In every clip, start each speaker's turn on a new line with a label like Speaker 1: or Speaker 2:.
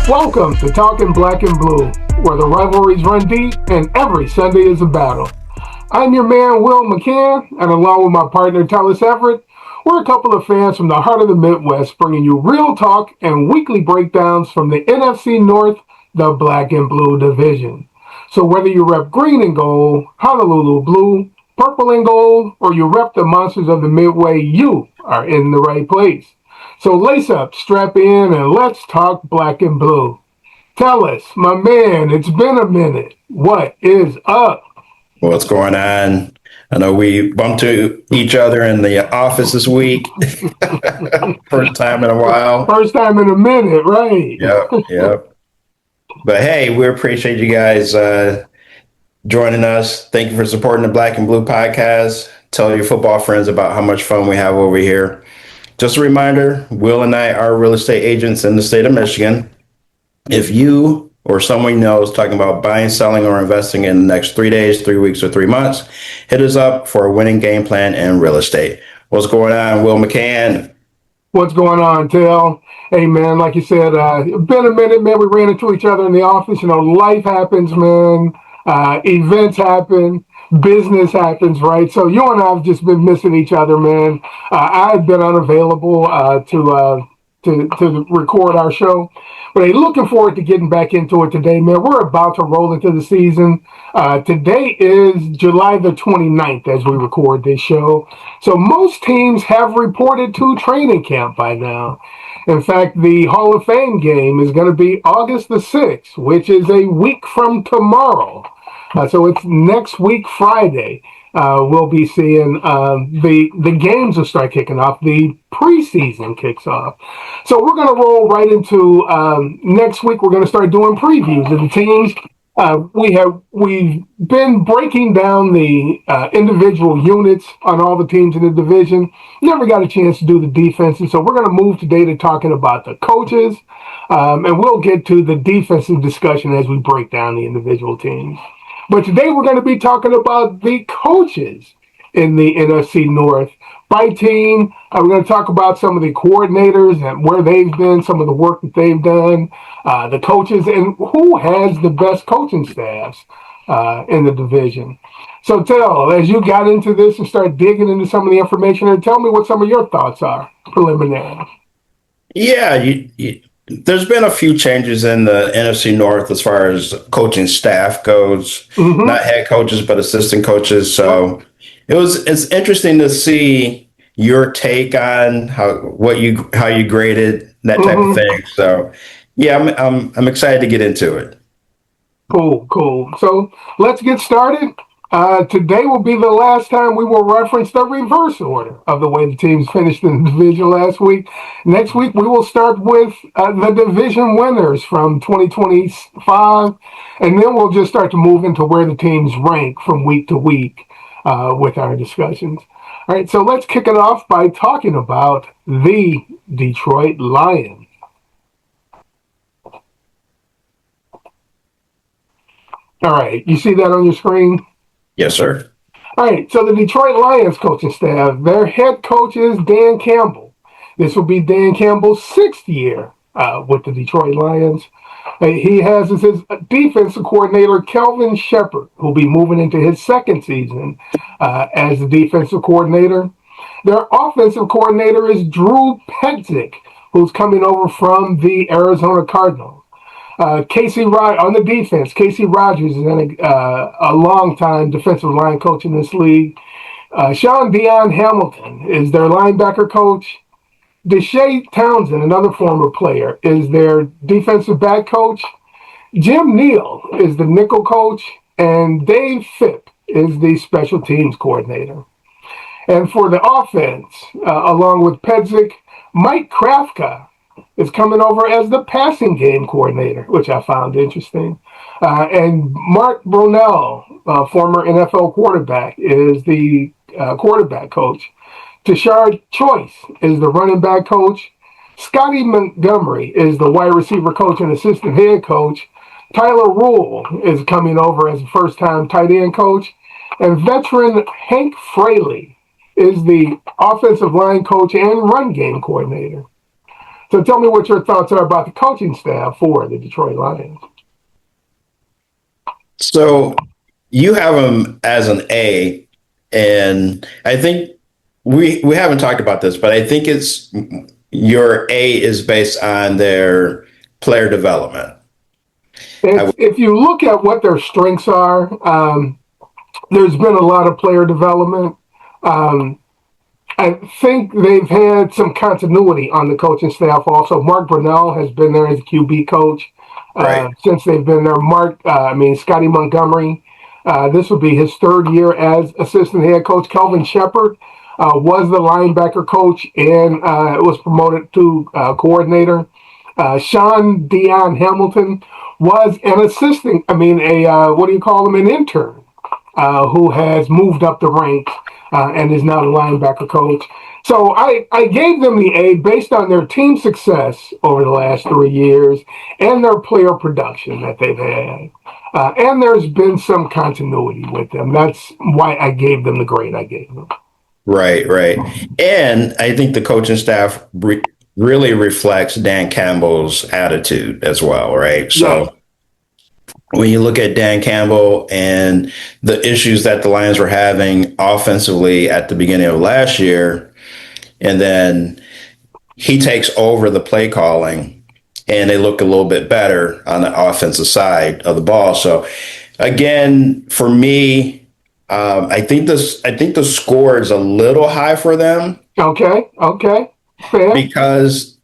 Speaker 1: Welcome to Talking Black and Blue, where the rivalries run deep and every Sunday is a battle. I'm your man, Wil McCann, and along with my partner, Tellis Everett, we're a couple of fans from the heart of the Midwest bringing you real talk and weekly breakdowns from the NFC North, the Black and Blue division. So whether you rep green and gold, Honolulu blue, purple and gold, or you rep the monsters of the Midway, you are in the right place. So lace up, strap in, and let's talk black and blue. Tell us, my man, it's been a minute. What is up?
Speaker 2: What's going on? I know we bumped to each other in the office this week. First time in a while.
Speaker 1: First time in a minute, right?
Speaker 2: Yep. But hey, we appreciate you guys joining us. Thank you for supporting the Black and Blue podcast. Tell your football friends about how much fun we have over here. Just a reminder, Wil and I are real estate agents in the state of Michigan. If you or someone you know is talking about buying, selling, or investing in the next 3 days, 3 weeks, or 3 months, hit us up for a winning game plan in real estate. What's going on, Wil McCann?
Speaker 1: What's going on, Tel? Hey, man, like you said, been a minute, man. We ran into each other in the office. You know, life happens, man. Events happen. Business happens, right? So you and I have just been missing each other, man. I've been unavailable to record our show, but I'm looking forward to getting back into it today, man. We're about to roll into the season. Today is July the 29th as we record this show. So most teams have reported to training camp by now. In fact, the Hall of Fame game is going to be August the 6th, which is a week from tomorrow. So it's next week, Friday. We'll be seeing the games will start kicking off. The preseason kicks off. So we're going to roll right into next week. We're going to start doing previews of the teams. We've been breaking down the individual units on all the teams in the division. Never got a chance to do the defenses. So we're going to move today to talking about the coaches. And we'll get to the defensive discussion as we break down the individual teams. But today we're going to be talking about the coaches in the NFC North. By team, we're going to talk about some of the coordinators and where they've been, some of the work that they've done, the coaches, and who has the best coaching staffs in the division. So, Tel, as you got into this and start digging into some of the information, and tell me what some of your thoughts are preliminary.
Speaker 2: Yeah, there's been a few changes in the NFC North as far as coaching staff goes. Mm-hmm. Not head coaches, but assistant coaches. So it's interesting to see your take on how you graded that type of thing. So yeah, I'm excited to get into it.
Speaker 1: Cool. So let's get started. Today will be the last time we will reference the reverse order of the way the teams finished in the division last week. Next week, we will start with the division winners from 2025, and then we'll just start to move into where the teams rank from week to week with our discussions. All right, so let's kick it off by talking about the Detroit Lions. All right, you see that on your screen?
Speaker 2: Yes, sir.
Speaker 1: All right, so the Detroit Lions coaching staff, their head coach is Dan Campbell. This will be Dan Campbell's 6th year with the Detroit Lions. He has as his defensive coordinator, Kelvin Shepard, who'll be moving into his 2nd season as the defensive coordinator. Their offensive coordinator is Drew Petzik, who's coming over from the Arizona Cardinals. On the defense, Casey Rogers is a long-time defensive line coach in this league. Sean Dion Hamilton is their linebacker coach. Deshae Townsend, another former player, is their defensive back coach. Jim Neal is the nickel coach. And Dave Phipp is the special teams coordinator. And for the offense, along with Petzik, Mike Krafka is coming over as the passing game coordinator, which I found interesting. And Mark Brunell, former NFL quarterback, is the quarterback coach. Tashard Choice is the running back coach. Scotty Montgomery is the wide receiver coach and assistant head coach. Tyler Rule is coming over as a first-time tight end coach. And veteran Hank Fraley is the offensive line coach and run game coordinator. So tell me what your thoughts are about the coaching staff for the Detroit Lions.
Speaker 2: So you have them as an A, and I think we haven't talked about this, but I think it's your A is based on their player development.
Speaker 1: If you look at what their strengths are, there's been a lot of player development. I think they've had some continuity on the coaching staff also. Mark Brunell has been there as a QB coach since they've been there. Scotty Montgomery, this would be his third year as assistant head coach. Kelvin Shepard was the linebacker coach and was promoted to coordinator. Sean Dion Hamilton was an assistant, an intern who has moved up the ranks and is now the linebacker coach. So I gave them the A based on their team success over the last 3 years and their player production that they've had. And there's been some continuity with them. That's why I gave them the grade I gave them.
Speaker 2: Right. And I think the coaching staff really reflects Dan Campbell's attitude as well, right? So when you look at Dan Campbell and the issues that the Lions were having offensively at the beginning of last year, and then he takes over the play calling and they look a little bit better on the offensive side of the ball. So again, for me, I think the score is a little high for them.
Speaker 1: Okay. Fair.
Speaker 2: Because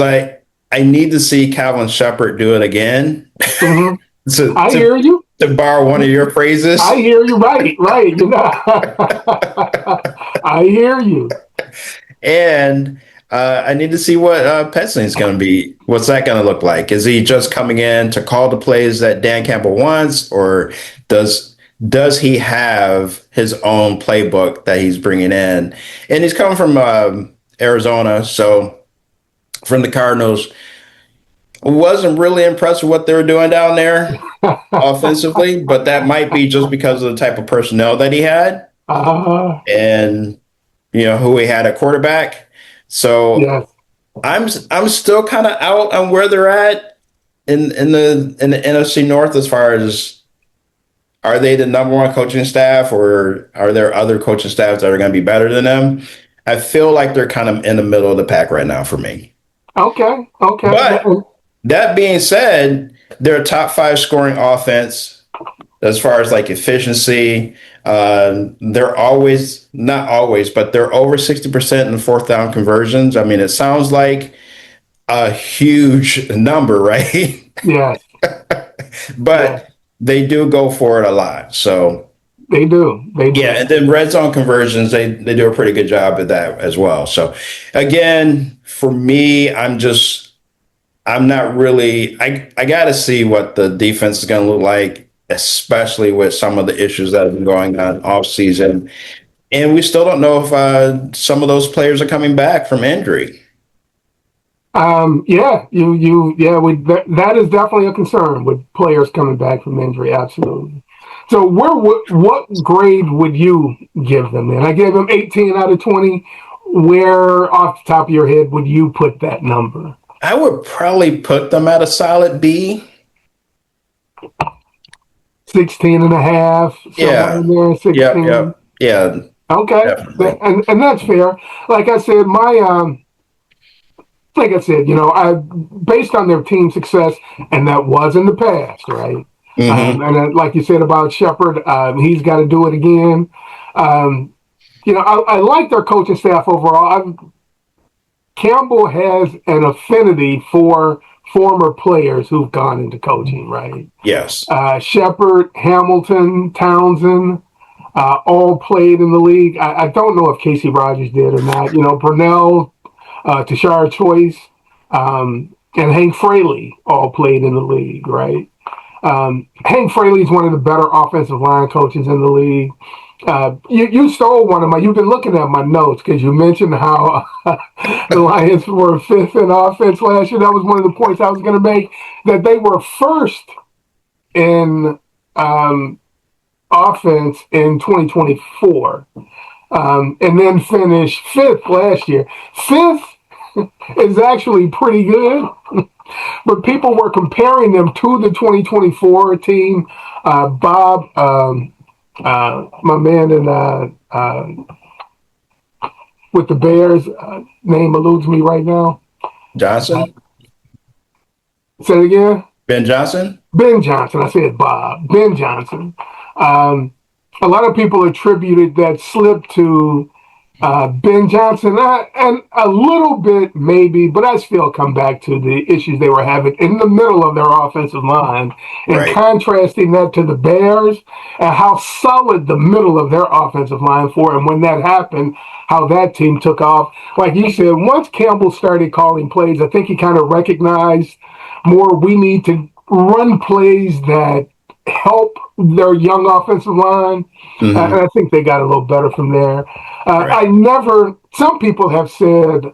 Speaker 2: I need to see Calvin Shepard do it again.
Speaker 1: Mm-hmm. I hear you.
Speaker 2: To borrow one of your phrases.
Speaker 1: I hear you. Right. I hear you.
Speaker 2: And I need to see what Petzling's going to be. What's that going to look like? Is he just coming in to call the plays that Dan Campbell wants, or does he have his own playbook that he's bringing in? And he's coming from Arizona, so from the Cardinals. Wasn't really impressed with what they were doing down there offensively, but that might be just because of the type of personnel that he had and who he had at quarterback. So I'm still kind of out on where they're at in the NFC North as far as, are they the number one coaching staff, or are there other coaching staffs that are going to be better than them? I feel like they're kind of in the middle of the pack right now for me. Okay. But that being said, they're a top 5 scoring offense as far as like efficiency. They're always, not always, but they're over 60% in fourth down conversions. I mean, it sounds like a huge number, right?
Speaker 1: Yeah.
Speaker 2: But they do go for it a lot. So
Speaker 1: they do.
Speaker 2: Yeah, and then red zone conversions, they do a pretty good job at that as well. So again, for me, I'm not really, I got to see what the defense is going to look like, especially with some of the issues that have been going on off season. And we still don't know if some of those players are coming back from injury.
Speaker 1: That is definitely a concern with players coming back from injury. Absolutely. So what grade would you give them then? I gave them 18 out of 20. Where off the top of your head would you put that number?
Speaker 2: I would probably put them at a solid B.
Speaker 1: 16 and a half.
Speaker 2: Yeah.
Speaker 1: In there, 16.
Speaker 2: Yeah.
Speaker 1: Okay. And that's fair. Like I said, based on their team success, and that was in the past, right? Mm-hmm. And like you said about Shepard, he's got to do it again. I like their coaching staff overall. Campbell has an affinity for former players who've gone into coaching, right?
Speaker 2: Yes.
Speaker 1: Shepard, Hamilton, Townsend, all played in the league. I don't know if Casey Rogers did or not. Brunell, Tashard Choice, and Hank Fraley all played in the league, right? Hank Fraley is one of the better offensive line coaches in the league. You stole one of you've been looking at my notes because you mentioned how the Lions were 5th in offense last year. That was one of the points I was going to make, that they were 1st in offense in 2024, and then finished 5th last year. 5th is actually pretty good. But people were comparing them to the 2024 team. Bob, my man with the Bears, name eludes me right now.
Speaker 2: Johnson?
Speaker 1: Say it again?
Speaker 2: Ben Johnson?
Speaker 1: Ben Johnson. I said Bob. Ben Johnson. A lot of people attributed that slip to Ben Johnson, and a little bit maybe, but I still come back to the issues they were having in the middle of their offensive line, and
Speaker 2: Right.
Speaker 1: contrasting that to the Bears and how solid the middle of their offensive line for. And when that happened, how that team took off. Like you said, once Campbell started calling plays, I think he kind of recognized more we need to run plays that help their young offensive line. And I think they got a little better from there.
Speaker 2: Right.
Speaker 1: Some people have said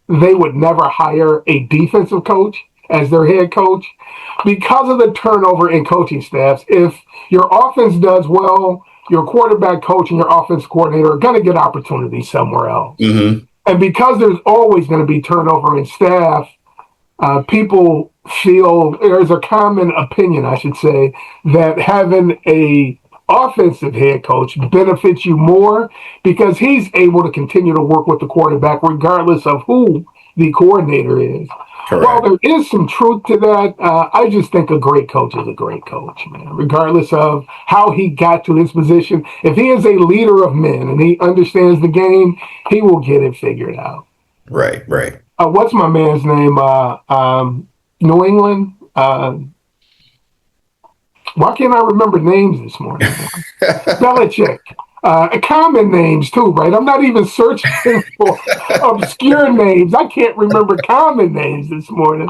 Speaker 1: they would never hire a defensive coach as their head coach because of the turnover in coaching staffs. If your offense does well, your quarterback coach and your offense coordinator are going to get opportunities somewhere else. And because there's always going to be turnover in staff, people feel, there's a common opinion, I should say, that having a offensive head coach benefits you more because he's able to continue to work with the quarterback regardless of who the coordinator is.
Speaker 2: Correct.
Speaker 1: While there is some truth to that, I just think a great coach is a great coach, man, regardless of how he got to his position. If he is a leader of men and he understands the game, he will get it figured out.
Speaker 2: Right, right.
Speaker 1: What's my man's name? New England. Why can't I remember names this morning? Belichick. Common names too, right? I'm not even searching for obscure names. I can't remember common names this morning.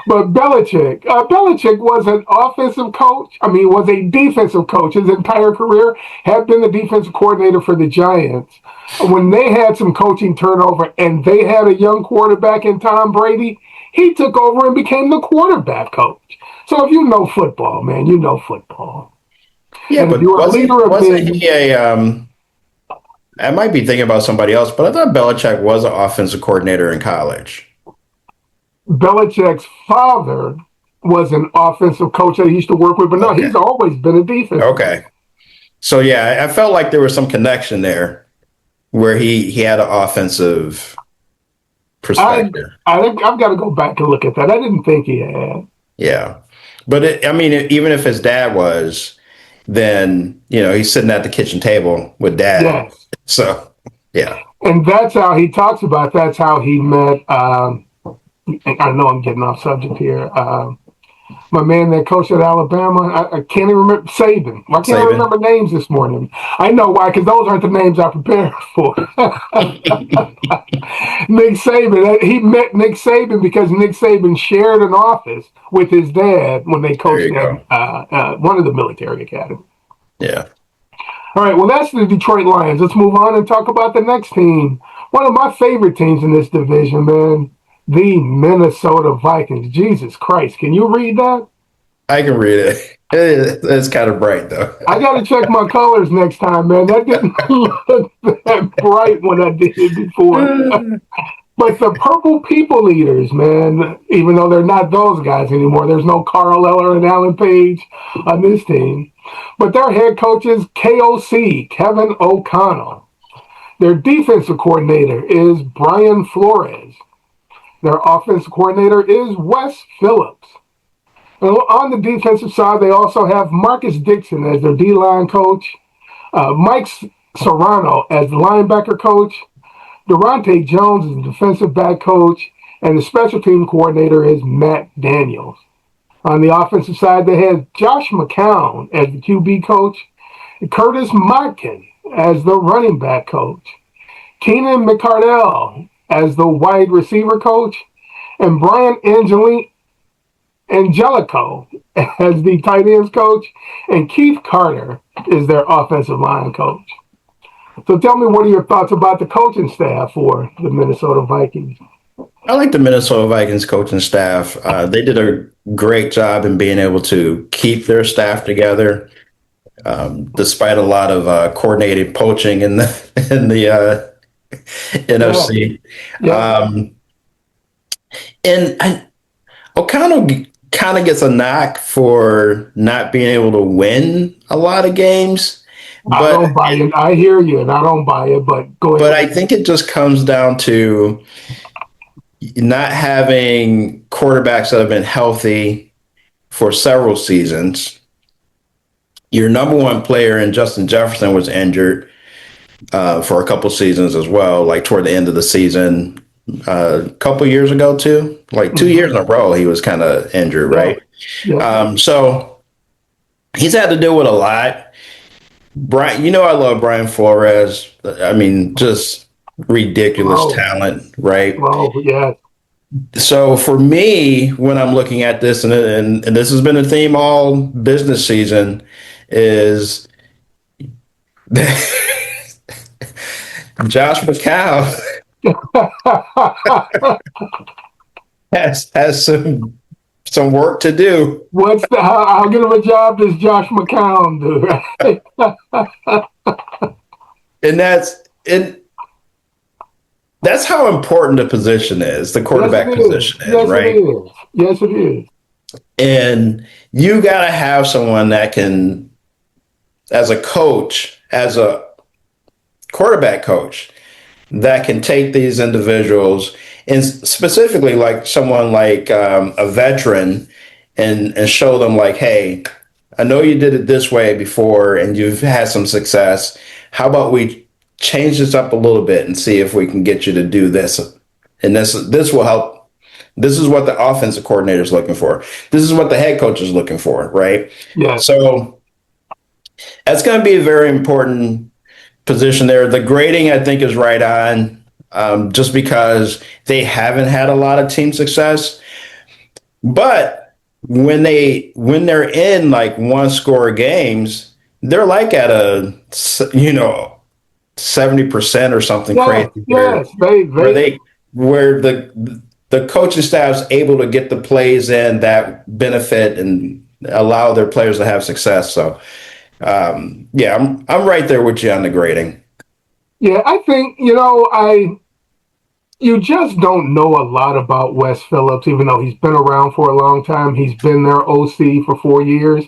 Speaker 1: But Belichick. Belichick was an offensive coach. Was a defensive coach. His entire career had been the defensive coordinator for the Giants. When they had some coaching turnover and they had a young quarterback in Tom Brady, he took over and became the quarterback coach. So if you know football, man, you know football.
Speaker 2: Yeah,
Speaker 1: and
Speaker 2: but wasn't he I might be thinking about somebody else, but I thought Belichick was an offensive coordinator in college.
Speaker 1: Belichick's father was an offensive coach that he used to work with, but no, he's always been a defense.
Speaker 2: Okay. So, yeah, I felt like there was some connection there where he had an offensive perspective.
Speaker 1: I've got to go back and look at that. I didn't think he had.
Speaker 2: Yeah. But, even if his dad was, then, he's sitting at the kitchen table with dad.
Speaker 1: Yes.
Speaker 2: So, yeah.
Speaker 1: And that's how he talks about, that's how he met, I know I'm getting off subject here, my man that coached at Alabama, I can't even remember, Saban. Why can't I remember names this morning? I know why, because those aren't the names I prepared for. Nick Saban. He met Nick Saban because Nick Saban shared an office with his dad when they coached at one of the military academies.
Speaker 2: Yeah.
Speaker 1: All right, well, that's the Detroit Lions. Let's move on and talk about the next team. One of my favorite teams in this division, man. The Minnesota Vikings. Jesus Christ. Can you read that?
Speaker 2: I can read it. It's kind of bright, though.
Speaker 1: I got to check my colors next time, man. That didn't look that bright when I did it before. But the Purple People Eaters, man, even though they're not those guys anymore, there's no Carl Eller and Alan Page on this team. But their head coach is KOC, Kevin O'Connell. Their defensive coordinator is Brian Flores. Their offensive coordinator is Wes Phillips. And on the defensive side, they also have Marcus Dixon as their D-line coach, Mike Serrano as the linebacker coach, Durante Jones is the defensive back coach, and the special team coordinator is Matt Daniels. On the offensive side, they have Josh McCown as the QB coach, Curtis Motkin as the running back coach, Keenan McCardell as the wide receiver coach, and Brian Angelico as the tight ends coach, and Keith Carter is their offensive line coach. So tell me, what are your thoughts about the coaching staff for the Minnesota Vikings?
Speaker 2: I like the Minnesota Vikings coaching staff. They did a great job in being able to keep their staff together, despite a lot of coordinated poaching in the NFC.
Speaker 1: Yeah.
Speaker 2: And O'Connell kind of gets a knock for not being able to win a lot of games,
Speaker 1: I
Speaker 2: but
Speaker 1: don't buy it. I hear you, and I don't buy it. But go
Speaker 2: but I
Speaker 1: ahead.
Speaker 2: think it just comes down to not having quarterbacks that have been healthy for several seasons. Your number one player in Justin Jefferson was injured for a couple seasons as well, like toward the end of the season. A couple years ago, too, like 2 years in a row, he was kind of injured,
Speaker 1: Yeah,
Speaker 2: right?
Speaker 1: yeah.
Speaker 2: So he's had to deal with a lot. Brian, I love Brian Flores. I mean, just ridiculous
Speaker 1: Bro,
Speaker 2: talent, right?
Speaker 1: bro, yeah.
Speaker 2: So for me, when I'm looking at this, and this has been a theme all business season, is Josh McCown has some work to do,
Speaker 1: How good of a job does Josh McCown do?
Speaker 2: and that's how important the position is. The
Speaker 1: Yes, it
Speaker 2: quarterback
Speaker 1: is.
Speaker 2: position is,
Speaker 1: Yes, it
Speaker 2: right?
Speaker 1: is. Yes, it is.
Speaker 2: And you got to have someone that can, as a coach, as a quarterback coach, that can take these individuals, and specifically like someone like a veteran, and show them like, hey, I know you did it this way before and you've had some success. How about we change this up a little bit and see if we can get you to do this? And this will help. This is what the offensive coordinator is looking for. This is what the head coach is looking for, right?
Speaker 1: Yes.
Speaker 2: So that's going to be a very important position there. The grading, I think, is right on, just because they haven't had a lot of team success. But when they're in like one score games, they're like at a 70% or something
Speaker 1: Yes,
Speaker 2: crazy
Speaker 1: yes.
Speaker 2: where they where the coaching staff is able to get the plays in that benefit and allow their players to have success. So yeah, I'm right there with you on the grading.
Speaker 1: Yeah, I think, you just don't know a lot about Wes Phillips, even though he's been around for a long time. He's been their OC for 4 years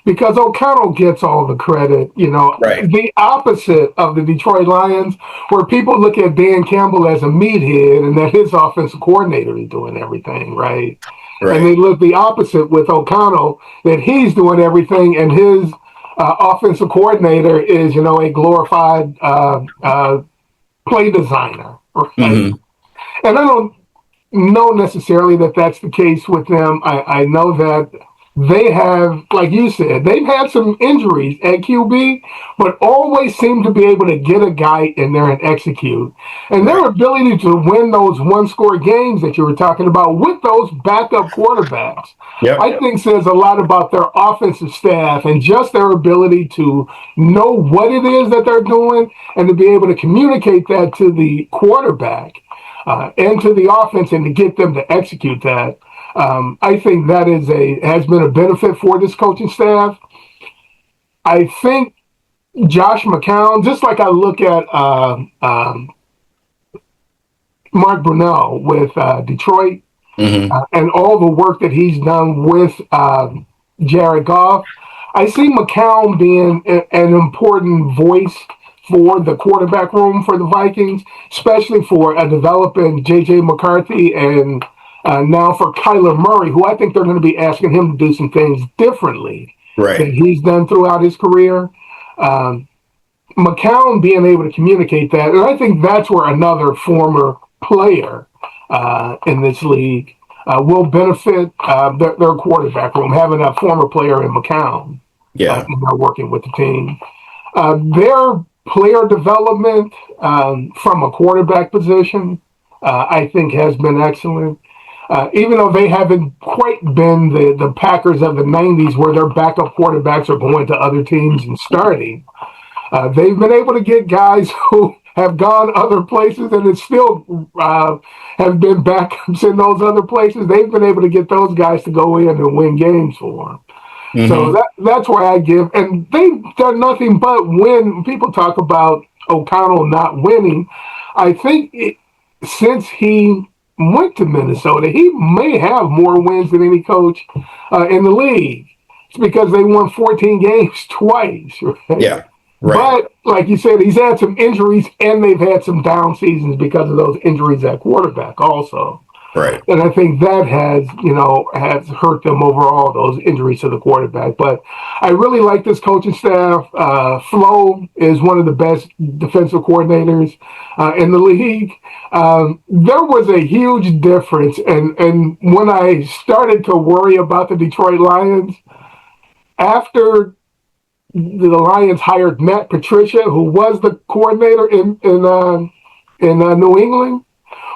Speaker 1: because O'Connell gets all the credit,
Speaker 2: Right.
Speaker 1: the opposite of the Detroit Lions, where people look at Dan Campbell as a meathead and that his offensive coordinator is doing everything, right? And
Speaker 2: Right.
Speaker 1: they look the opposite with O'Connell, that he's doing everything and his offensive coordinator is, a glorified play designer, right?
Speaker 2: Hmm.
Speaker 1: And I don't know necessarily that that's the case with them. I know that they have, like you said, they've had some injuries at QB, but always seem to be able to get a guy in there and execute. And their
Speaker 2: Right.
Speaker 1: ability to win those one score games that you were talking about with those backup quarterbacks,
Speaker 2: Yep.
Speaker 1: I think says a lot about their offensive staff and just their ability to know what it is that they're doing and to be able to communicate that to the quarterback and to the offense and to get them to execute that. I think that has been a benefit for this coaching staff. I think Josh McCown, just like I look at Mark Brunell with Detroit
Speaker 2: Hmm.
Speaker 1: and all the work that he's done with Jared Goff, I see McCown being an important voice for the quarterback room for the Vikings, especially for developing J.J. McCarthy and now for Kyler Murray, who I think they're going to be asking him to do some things differently than
Speaker 2: Right.
Speaker 1: he's done throughout his career. Um, McCown being able to communicate that, and I think that's where another former player in this league will benefit their quarterback room, having a former player in McCown
Speaker 2: Yeah.
Speaker 1: working with the team. Their player development from a quarterback position, I think, has been excellent. Even though they haven't quite been the Packers of the 90s where their backup quarterbacks are going to other teams and starting, they've been able to get guys who have gone other places and it still have been backups in those other places. They've been able to get those guys to go in and win games for them. So
Speaker 2: Hmm.
Speaker 1: that's why I give. And they've done nothing but win. People talk about O'Connell not winning. I think since he went to Minnesota, he may have more wins than any coach in the league. It's because they won 14 games twice. Right?
Speaker 2: Yeah. Right.
Speaker 1: But like you said, he's had some injuries, and they've had some down seasons because of those injuries at quarterback also.
Speaker 2: Right.
Speaker 1: And I think that has hurt them overall, those injuries to the quarterback. But I really like this coaching staff. Flo is one of the best defensive coordinators in the league. There was a huge difference. And when I started to worry about the Detroit Lions, after the Lions hired Matt Patricia, who was the coordinator in New England,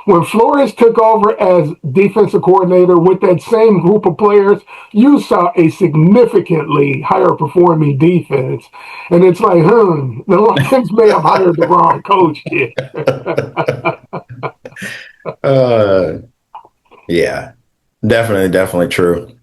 Speaker 1: when Flores took over as defensive coordinator with that same group of players, you saw a significantly higher performing defense. And it's like, the Lions may have hired the wrong coach here.
Speaker 2: Yeah, definitely true.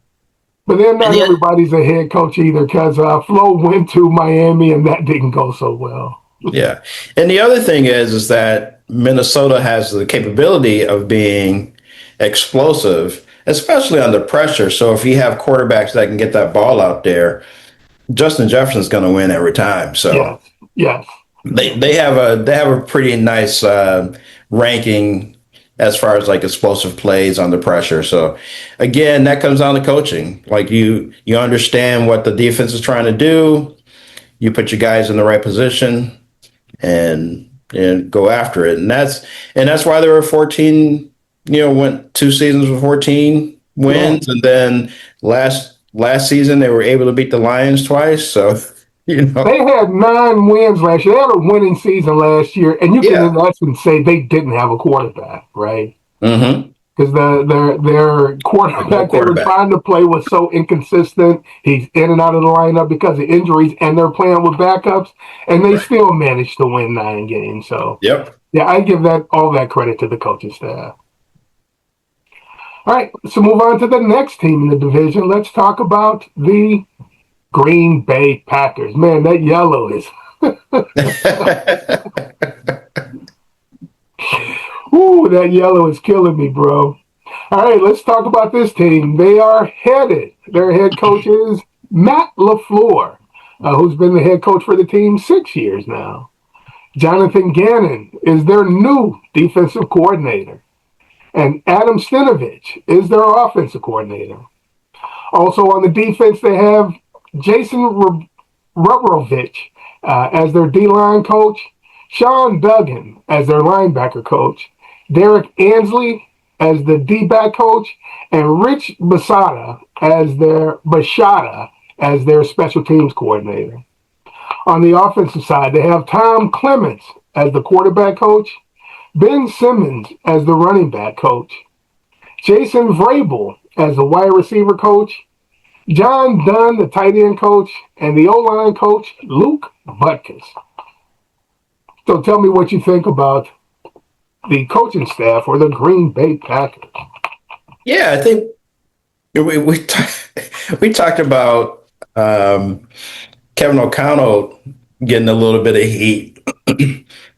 Speaker 1: But then not everybody's a head coach either, because Flo went to Miami and that didn't go so well.
Speaker 2: Yeah. And the other thing is that Minnesota has the capability of being explosive, especially under pressure. So if you have quarterbacks that can get that ball out there, Justin Jefferson's going to win every time. So
Speaker 1: yes.
Speaker 2: They have a pretty nice ranking as far as like explosive plays under pressure. So again, that comes down to coaching. Like you understand what the defense is trying to do. You put your guys in the right position and go after it. And that's why there were 14, went 2 seasons with 14 wins. Yeah. And then last season they were able to beat the Lions twice. So,
Speaker 1: they had 9 wins last year. They had a winning season last year. And you can in essence say they didn't have a quarterback, right?
Speaker 2: Mm-hmm.
Speaker 1: Because their quarterback they were trying to play was so inconsistent. He's in and out of the lineup because of injuries, and they're playing with backups, and they still managed to win 9 games. So, I give all that credit to the coaching staff. All right, so move on to the next team in the division. Let's talk about the Green Bay Packers. Man, that yellow is... Ooh, that yellow is killing me, bro. All right, let's talk about this team. Their head coach is Matt LaFleur, who's been the head coach for the team 6 years now. Jonathan Gannon is their new defensive coordinator. And Adam Stenavich is their offensive coordinator. Also on the defense, they have Jason Rubrovich as their D-line coach, Sean Duggan as their linebacker coach, Derek Ansley as the D-back coach, and Rich Bashada as their special teams coordinator. On the offensive side, they have Tom Clements as the quarterback coach, Ben Simmons as the running back coach, Jason Vrabel as the wide receiver coach, John Dunn, the tight end coach, and the O-line coach, Luke Butkus. So tell me what you think about the coaching staff for the Green Bay Packers.
Speaker 2: Yeah, I think we talked about Kevin O'Connell getting a little bit of heat.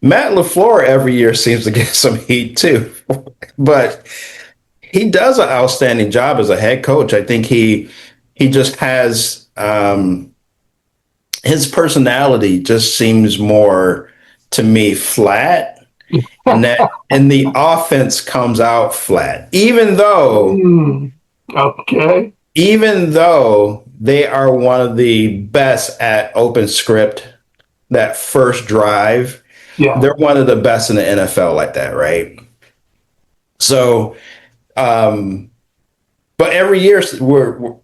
Speaker 2: Matt LaFleur every year seems to get some heat too, but he does an outstanding job as a head coach. I think he just has his personality just seems more to me flat. And the offense comes out flat, even though they are one of the best at open script, that first drive. Yeah. They're one of the best in the NFL like that, right? So, but every year we're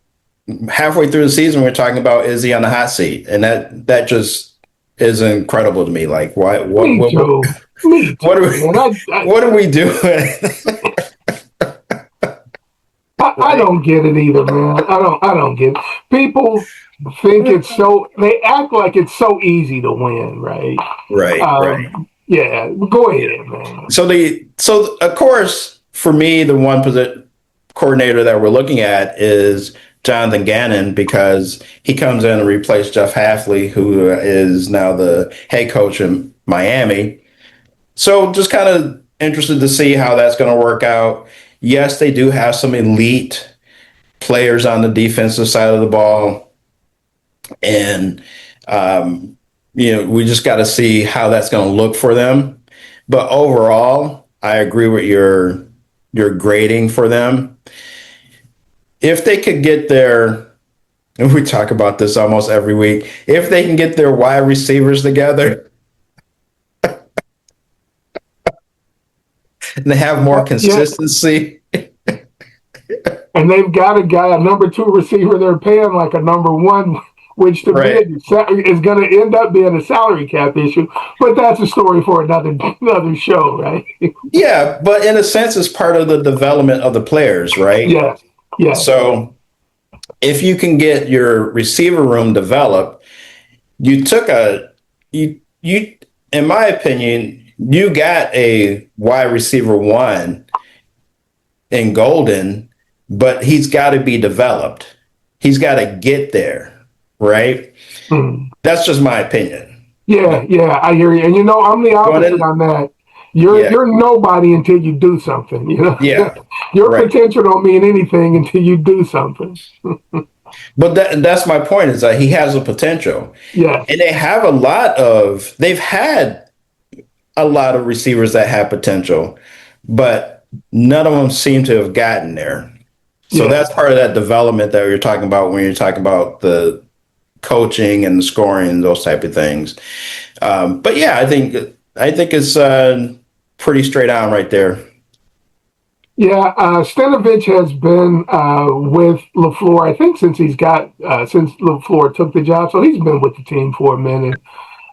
Speaker 2: halfway through the season, we're talking about, is he on the hot seat? And that just is incredible to me. Like, what are we doing?
Speaker 1: I don't get it either, man. I don't get it. People think they act like it's so easy to win, right?
Speaker 2: Right.
Speaker 1: Yeah, go ahead, man.
Speaker 2: So of course, for me, the one coordinator that we're looking at is Jonathan Gannon, because he comes in and replaced Jeff Hafley, who is now the head coach in Miami. So just kind of interested to see how that's going to work out. Yes, they do have some elite players on the defensive side of the ball, and we just got to see how that's going to look for them. But overall, I agree with your grading for them. If they could get their, and we talk about this almost every week, if they can get their wide receivers together and they have more consistency.
Speaker 1: And they've got a number 2 receiver they're paying like a number 1, which to me is going to end up being a salary cap issue. But that's a story for another show, right?
Speaker 2: Yeah, but in a sense, it's part of the development of the players, right?
Speaker 1: Yes. Yes.
Speaker 2: So if you can get your receiver room developed, you took in my opinion, you got a wide receiver 1 in Golden, but he's got to be developed. He's got to get there, right? That's just my opinion.
Speaker 1: Yeah, I hear you. And I'm the opposite on that. You're nobody until you do something.
Speaker 2: Yeah.
Speaker 1: Your potential don't mean anything until you do something.
Speaker 2: But that's my point, is that he has a potential.
Speaker 1: Yeah.
Speaker 2: And they've had a lot of receivers that have potential, but none of them seem to have gotten there. So that's part of that development that you're talking about when you're talking about the coaching and the scoring and those type of things. But yeah, I think it's pretty straight on right there.
Speaker 1: Yeah, Stanovich has been with LaFleur, I think, since LaFleur took the job. So he's been with the team for a minute.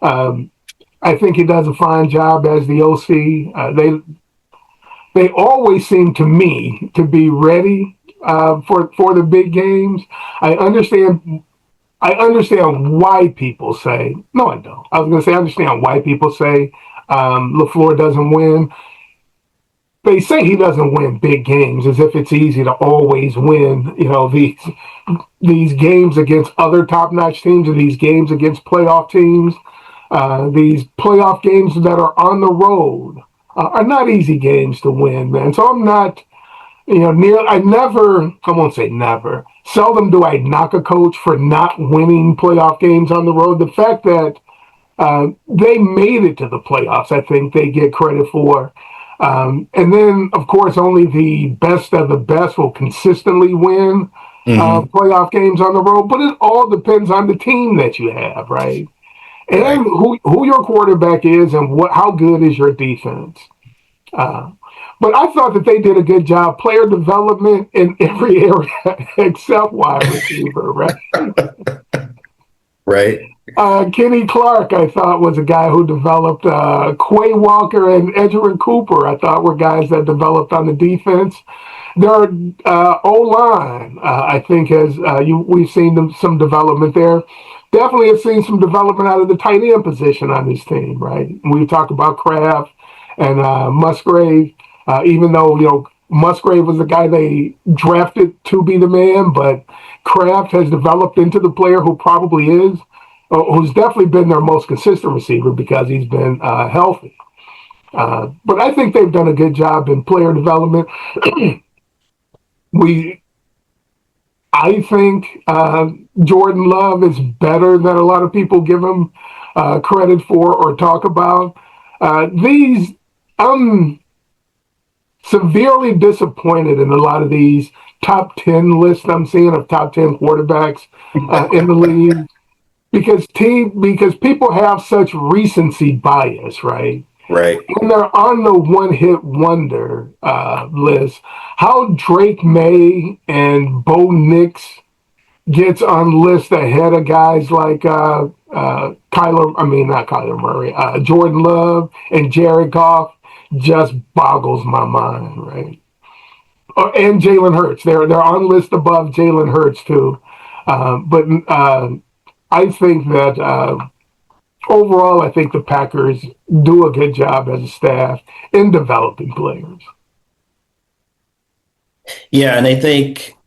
Speaker 1: I think he does a fine job as the OC. They always seem to me to be ready for the big games. I understand why people say, no, I don't. I was going to say, I understand why people say LaFleur doesn't win. They say he doesn't win big games as if it's easy to always win, these games against other top-notch teams, or these games against playoff teams. These playoff games that are on the road are not easy games to win, man. So I'm not, I won't say never. Seldom do I knock a coach for not winning playoff games on the road. The fact that they made it to the playoffs, I think they get credit for. And then, of course, only the best of the best will consistently win playoff games on the road. But it all depends on the team that you have, right? And who your quarterback is and how good is your defense. But I thought that they did a good job, player development in every area except wide receiver, right?
Speaker 2: Right.
Speaker 1: Kenny Clark, I thought, was a guy who developed. Quay Walker and Edgerrin Cooper, I thought, were guys that developed on the defense. Their O-line, I think, we've seen some development there. Definitely have seen some development out of the tight end position on this team, right? We've talked about Kraft and Musgrave, even though, Musgrave was the guy they drafted to be the man, but Kraft has developed into the player who probably is, who's definitely been their most consistent receiver because he's been healthy. But I think they've done a good job in player development. I think Jordan Love is better than a lot of people give him credit for or talk about. I'm severely disappointed in a lot of these top 10 lists I'm seeing of top 10 quarterbacks in the league because people have such recency bias, right?
Speaker 2: Right.
Speaker 1: And they're on the one-hit wonder list. How Drake May and Bo Nix gets on lists ahead of guys like not Kyler Murray, Jordan Love and Jared Goff just boggles my mind, right? And Jalen Hurts. They're on list above Jalen Hurts too. But I think that overall, I think the Packers do a good job as a staff in developing players.
Speaker 2: Yeah, and I think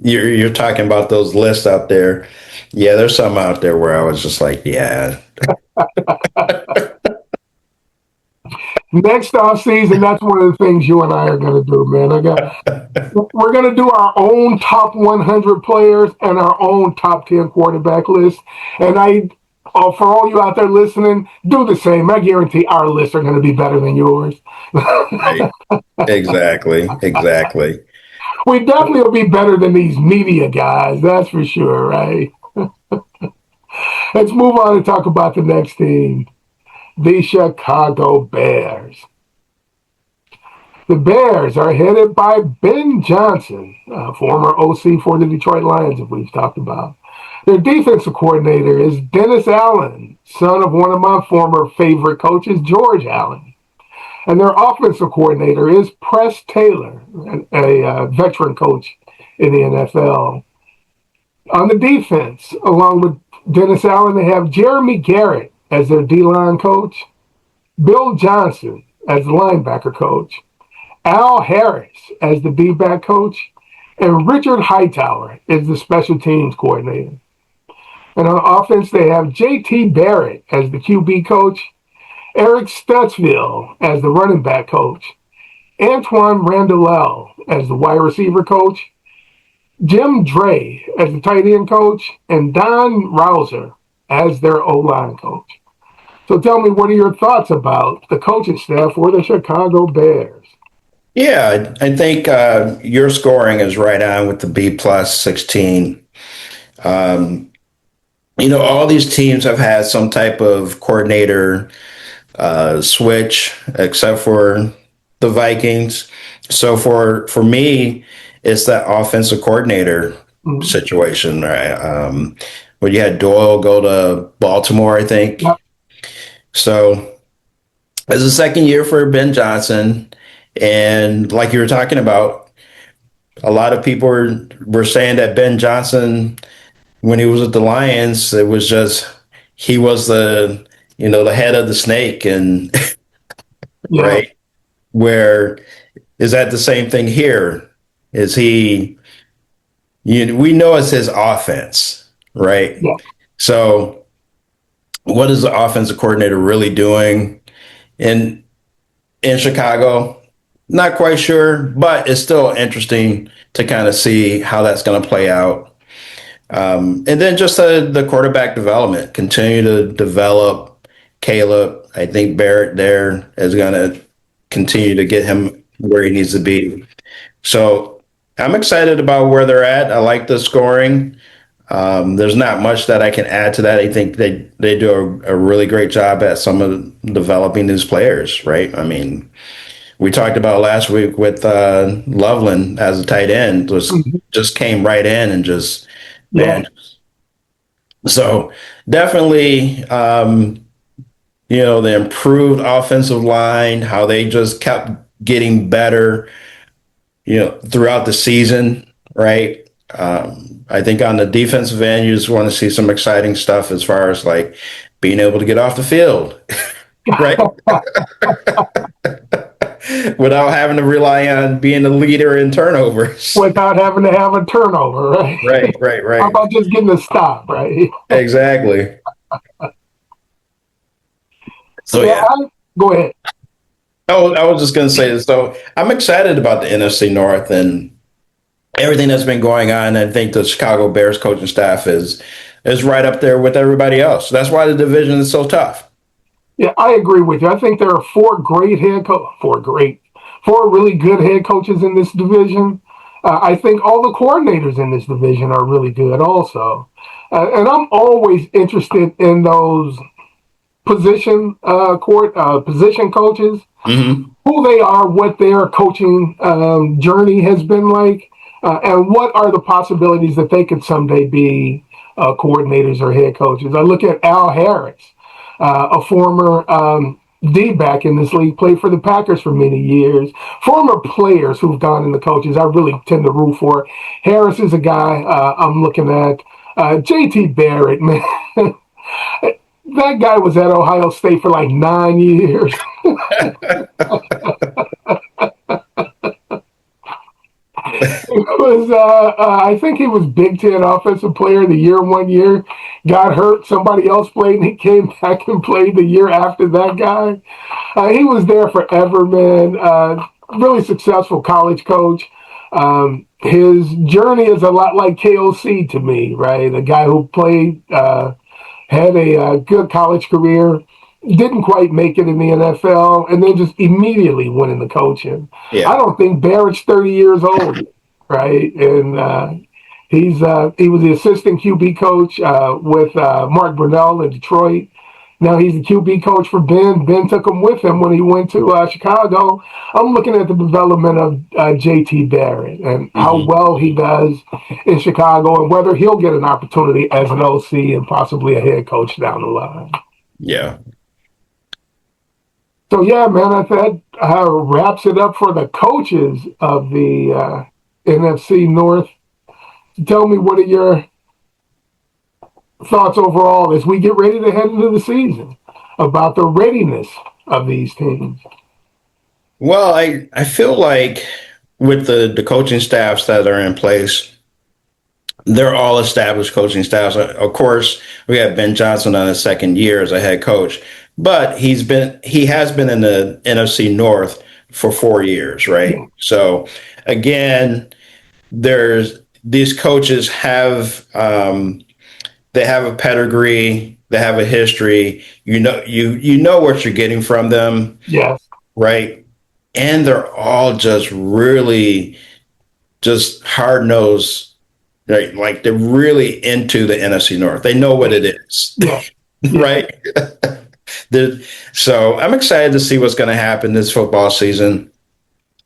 Speaker 2: you're talking about those lists out there. Yeah, there's some out there where I was just like, yeah.
Speaker 1: Next off season, that's one of the things you and I are going to do, man. We're going to do our own top 100 players and our own top 10 quarterback list. And for all you out there listening, do the same. I guarantee our lists are going to be better than yours.
Speaker 2: Right. Exactly. Exactly.
Speaker 1: We definitely will be better than these media guys. That's for sure, right? Let's move on and talk about the next team, the Chicago Bears. The Bears are headed by Ben Johnson, former OC for the Detroit Lions, that we've talked about. Their defensive coordinator is Dennis Allen, son of one of my former favorite coaches, George Allen. And their offensive coordinator is Press Taylor, a veteran coach in the NFL. On the defense, along with Dennis Allen, they have Jeremy Garrett as their D-line coach, Bill Johnson as the linebacker coach, Al Harris as the D-back coach, and Richard Hightower is the special teams coordinator. And on offense, they have J.T. Barrett as the QB coach, Eric Stutzville as the running back coach, Antoine Randall as the wide receiver coach, Jim Dre as the tight end coach, and Don Rouser as their O-line coach. So tell me, what are your thoughts about the coaching staff for the Chicago Bears?
Speaker 2: Yeah, I think your scoring is right on with the B plus 16. All these teams have had some type of coordinator switch, except for the Vikings. So for me, it's that offensive coordinator situation, right? Where you had Doyle go to Baltimore, I think.
Speaker 1: Yep.
Speaker 2: So it's the second year for Ben Johnson. And like you were talking about, a lot of people were saying that Ben Johnson, when he was with the Lions, it was just, he was the head of the snake. And
Speaker 1: Yeah.
Speaker 2: right, where is that the same thing here? Is he, we know it's his offense, right?
Speaker 1: Yeah.
Speaker 2: So what is the offensive coordinator really doing in Chicago? Not quite sure, but it's still interesting to kind of see how that's going to play out. And then just the quarterback development, continue to develop Caleb. I think Barrett there is going to continue to get him where he needs to be. So I'm excited about where they're at. I like the scoring. There's not much that I can add to that. I think they do a really great job at some of developing these players, right? I mean, we talked about last week with Loveland as a tight end, just came right in and just, man. So definitely, the improved offensive line, how they just kept getting better, throughout the season, right? I think on the defensive end, you just want to see some exciting stuff as far as like being able to get off the field, right? Without having to rely on being the leader in turnovers.
Speaker 1: Without having to have a turnover, right?
Speaker 2: Right.
Speaker 1: How about just getting a stop, right?
Speaker 2: Exactly. So yeah.
Speaker 1: Go ahead.
Speaker 2: Oh, I was just going to say this. So I'm excited about the NFC North and everything that's been going on. I think the Chicago Bears coaching staff is right up there with everybody else. That's why the division is so tough.
Speaker 1: Yeah, I agree with you. I think there are four really good head coaches in this division. I think all the coordinators in this division are really good also. And I'm always interested in those position coaches, who they are, what their coaching journey has been like, and what are the possibilities that they could someday be coordinators or head coaches. I look at Al Harris, a former D-back in this league, played for the Packers for many years. Former players who've gone into coaches, I really tend to root for. Harris is a guy I'm looking at. J.T. Barrett, man. That guy was at Ohio State for like 9 years. I think he was Big Ten Offensive Player of the Year one year. got hurt. Somebody else played, and he came back and played the year after that guy. He was there forever, man. Really successful college coach. His journey is a lot like KOC to me, right? A guy who played, had a good college career, didn't quite make it in the NFL, and then just immediately went into coaching.
Speaker 2: Yeah.
Speaker 1: I don't think Barrett's 30 years old, right? And he was the assistant QB coach with Mark Brunell in Detroit. Now he's the QB coach for Ben. Ben took him with him when he went to Chicago. I'm looking at the development of JT Barrett and how well he does in Chicago and whether he'll get an opportunity as an OC and possibly a head coach down the line.
Speaker 2: Yeah.
Speaker 1: So, yeah, man, I think that wraps it up for the coaches of the NFC North. Tell me, what are your thoughts overall as we get ready to head into the season about the readiness of these teams?
Speaker 2: Well, I feel like with the coaching staffs that are in place, they're all established coaching staffs. Of course, we have Ben Johnson on his second year as a head coach, but he has been in the NFC North for 4 years, right? Yeah. So again, these coaches have they have a pedigree, they have a history. You know what you're getting from them.
Speaker 1: Yes.
Speaker 2: Right. And they're all just really just hard-nosed, right? Like they're really into the NFC North. They know what it is.
Speaker 1: Yeah.
Speaker 2: Right. So I'm excited to see what's going to happen this football season.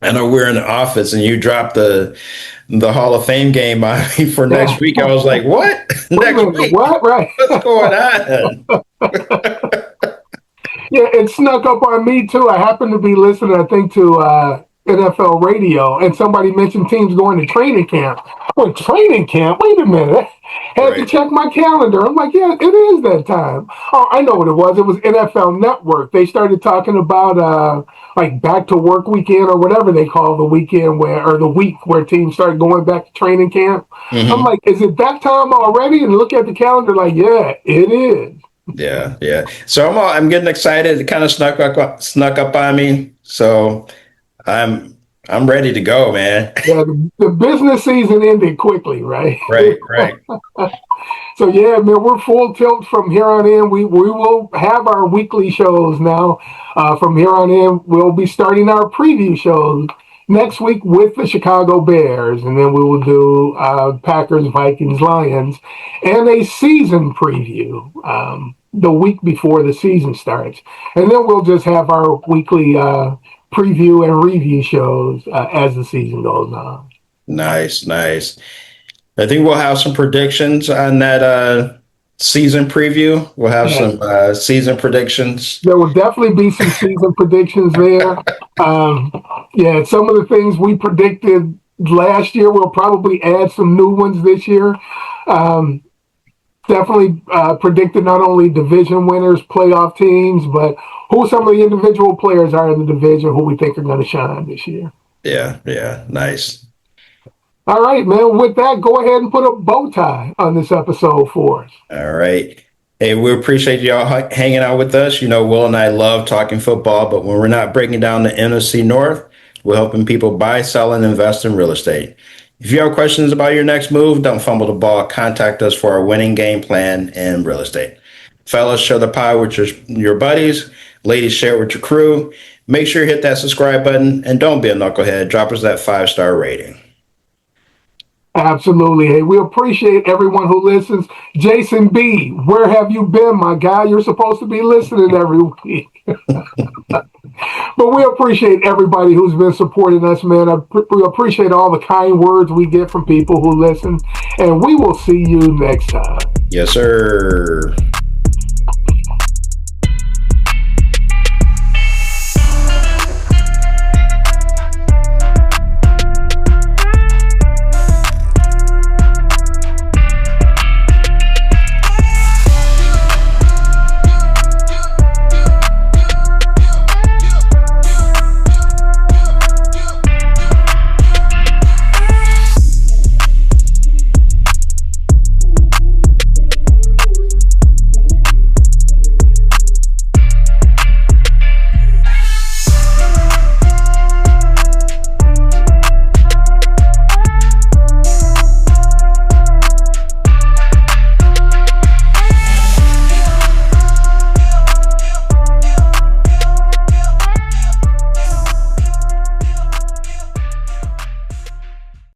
Speaker 2: I know we're in the office and you dropped the Hall of Fame game on me for next week. I was like, what? Next week?
Speaker 1: What? Right.
Speaker 2: What's going on?
Speaker 1: Yeah, it snuck up on me too. I happened to be listening, I think, to NFL radio, and somebody mentioned teams going to training camp. I went, training camp? Wait a minute. Had to check my calendar. I'm like, yeah, it is that time. Oh, I know what it was. It was NFL Network. They started talking about like back to work weekend or whatever they call the weekend or the week where teams started going back to training camp. I'm like, is it that time already? And look at the calendar like, yeah, it is.
Speaker 2: Yeah. So I'm getting excited. It kind of snuck up on me. So I'm ready to go, man.
Speaker 1: Yeah, the business season ended quickly, right?
Speaker 2: Right.
Speaker 1: So yeah, man, we're full tilt from here on in. We will have our weekly shows now. From here on in, we'll be starting our preview shows next week with the Chicago Bears, and then we will do Packers, Vikings, Lions, and a season preview the week before the season starts. And then we'll just have our weekly preview and review shows as the season goes on.
Speaker 2: Nice. I think we'll have some predictions on that season preview. We'll have some season predictions.
Speaker 1: There will definitely be some season predictions there. Some of the things we predicted last year, we'll probably add some new ones this year. Definitely predicted not only division winners, playoff teams, but who some of the individual players are in the division who we think are going to shine this year.
Speaker 2: Yeah. Nice.
Speaker 1: All right, man. With that, go ahead and put a bow tie on this episode for us.
Speaker 2: All right. Hey, we appreciate y'all hanging out with us. You know, Will and I love talking football, but when we're not breaking down the NFC North, we're helping people buy, sell, and invest in real estate. If you have questions about your next move, don't fumble the ball. Contact us for our winning game plan in real estate. Fellas, share the pie with your buddies. Ladies, share it with your crew. Make sure you hit that subscribe button, and don't be a knucklehead. Drop us that 5-star rating.
Speaker 1: Absolutely. Hey, we appreciate everyone who listens. Jason B., where have you been, my guy? You're supposed to be listening every week. But we appreciate everybody who's been supporting us, man. We appreciate all the kind words we get from people who listen. And we will see you next time.
Speaker 2: Yes, sir.